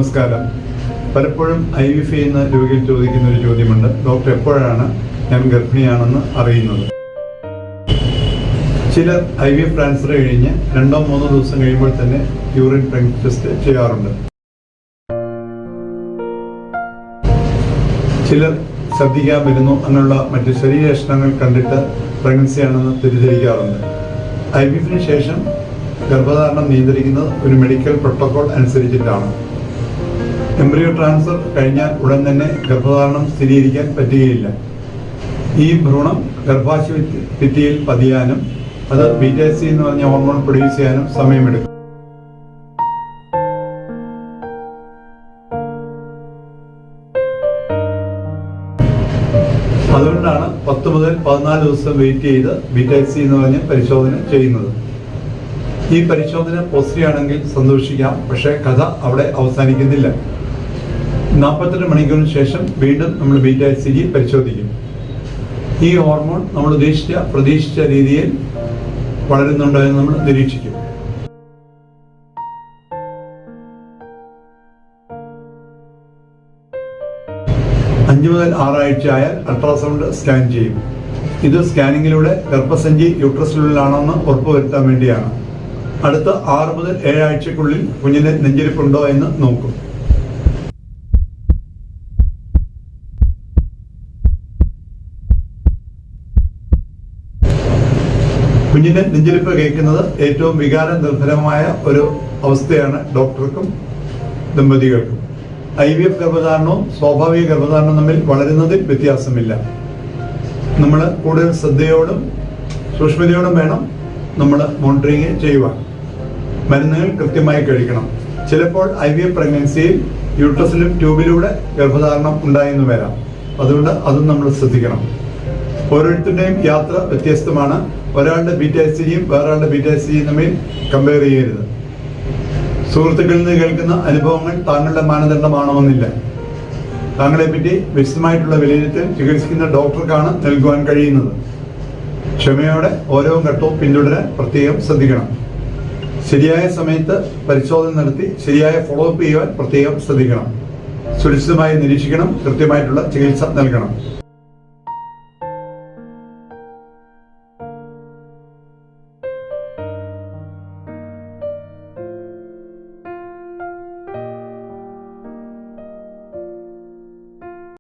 നമസ്കാരം. പലപ്പോഴും IVF ചെയ്യുന്ന രോഗികൾ ചോദിക്കുന്ന ഒരു ചോദ്യമുണ്ട്, ഡോക്ടർ എപ്പോഴാണ് ഞാൻ ഗർഭിണിയാണെന്ന് അറിയുന്നത്? ചിലർ IVF ട്രാൻസ്ഫർ കഴിഞ്ഞ് 2-3 ദിവസം കഴിയുമ്പോൾ തന്നെ യൂറിൻ പ്രഗ്നൻസി ടെസ്റ്റ് ചെയ്യാറുണ്ട്. ചിലർ ശ്രദ്ധിക്കാൻ വരുന്നു എന്നുള്ള മറ്റ് ശരീരലക്ഷണങ്ങൾ കണ്ടിട്ട് പ്രഗ്നൻസി ആണെന്ന് തെറ്റിദ്ധരിക്കാറുണ്ട്. IVF-ന് ശേഷം ഗർഭധാരണം നിയന്ത്രിക്കുന്നത് ഒരു മെഡിക്കൽ പ്രോട്ടോകോൾ അനുസരിച്ചിട്ടാണ്. എംബ്രിയോ ട്രാൻസ്ഫർ കഴിഞ്ഞാൽ ഉടൻ തന്നെ ഗർഭധാരണം സ്ഥിരീകരിക്കാൻ പറ്റുകയില്ല. ഈ ഭ്രൂണം ഗർഭാശയ ഭിത്തിയിൽ പതിയാനും അത് BTC എന്ന് പറഞ്ഞ ഹോർമോൺ പ്രൊഡ്യൂസ് ചെയ്യാനും സമയമെടുക്കും. അതുകൊണ്ടാണ് 10 മുതൽ 14 ദിവസം വെയിറ്റ് ചെയ്ത് BTC എന്ന് പറഞ്ഞ പരിശോധന ചെയ്യുന്നത്. ഈ പരിശോധന പോസിറ്റീവ് ആണെങ്കിൽ സന്തോഷിക്കാം, പക്ഷേ കഥ അവിടെ അവസാനിക്കുന്നില്ല. 48 മണിക്കൂറിന് ശേഷം വീണ്ടും നമ്മൾ BTC പരിശോധിക്കും. ഈ ഹോർമോൺ നമ്മൾ പ്രതീക്ഷിച്ച രീതിയിൽ വളരുന്നുണ്ടോ എന്ന് നമ്മൾ നിരീക്ഷിക്കും. 5 മുതൽ 6 ആഴ്ച ആയാൽ അൾട്രാസൗണ്ട് സ്കാൻ ചെയ്യും. ഇത് സ്കാനിങ്ങിലൂടെ ഗർഭസഞ്ചി യൂട്രസിനുള്ളിലാണെന്ന് ഉറപ്പുവരുത്താൻ വേണ്ടിയാണ്. അടുത്ത 6 മുതൽ 7 ആഴ്ചക്കുള്ളിൽ കുഞ്ഞിന് നെഞ്ചിരിപ്പുണ്ടോ എന്ന് നോക്കും. കുഞ്ഞിന്റെ നെഞ്ചിരിപ്പ് കേൾക്കുന്നത് ഏറ്റവും വികാര നിർഭരമായ ഒരു അവസ്ഥയാണ് ഡോക്ടർക്കും ദമ്പതികൾക്കും. IVF ഗർഭധാരണവും സ്വാഭാവിക ഗർഭധാരണവും തമ്മിൽ വളരുന്നതിൽ വ്യത്യാസമില്ല. നമ്മൾ കൂടുതൽ ശ്രദ്ധയോടും സൂക്ഷ്മതയോടും വേണം നമ്മൾ മോണിറ്ററിങ് ചെയ്യുവാൻ. മരുന്നുകൾ കൃത്യമായി കഴിക്കണം. ചിലപ്പോൾ IVF പ്രഗ്നൻസിയിൽ യൂട്രസിലും ട്യൂബിലൂടെ ഗർഭധാരണം ഉണ്ടായെന്ന് വരാം. അതുകൊണ്ട് അതും നമ്മൾ ശ്രദ്ധിക്കണം. ഓരോരുത്തരുടെയും യാത്ര വ്യത്യസ്തമാണ്. ഒരാളുടെ BTCയും വേറൊരാളുടെ BTCയും തമ്മിൽ കമ്പയർ ചെയ്യരുത്. സുഹൃത്തുക്കളിൽ നിന്ന് കേൾക്കുന്ന അനുഭവങ്ങൾ താങ്കളുടെ മാനദണ്ഡമാണമെന്നില്ല. താങ്കളെപ്പറ്റി വിശദമായിട്ടുള്ള വിലയിരുത്തൽ ചികിത്സിക്കുന്ന ഡോക്ടർക്കാണ് നൽകുവാൻ കഴിയുന്നത്. ക്ഷമയോടെ ഓരോ ഘട്ടവും പിന്തുടരാൻ പ്രത്യേകം ശ്രദ്ധിക്കണം. ശരിയായ സമയത്ത് പരിശോധന നടത്തി ശരിയായ ഫോളോ അപ്പ് ചെയ്യുവാൻ പ്രത്യേകം ശ്രദ്ധിക്കണം. സുരക്ഷിതമായി നിരീക്ഷിക്കണം. കൃത്യമായിട്ടുള്ള ചികിത്സ നൽകണം.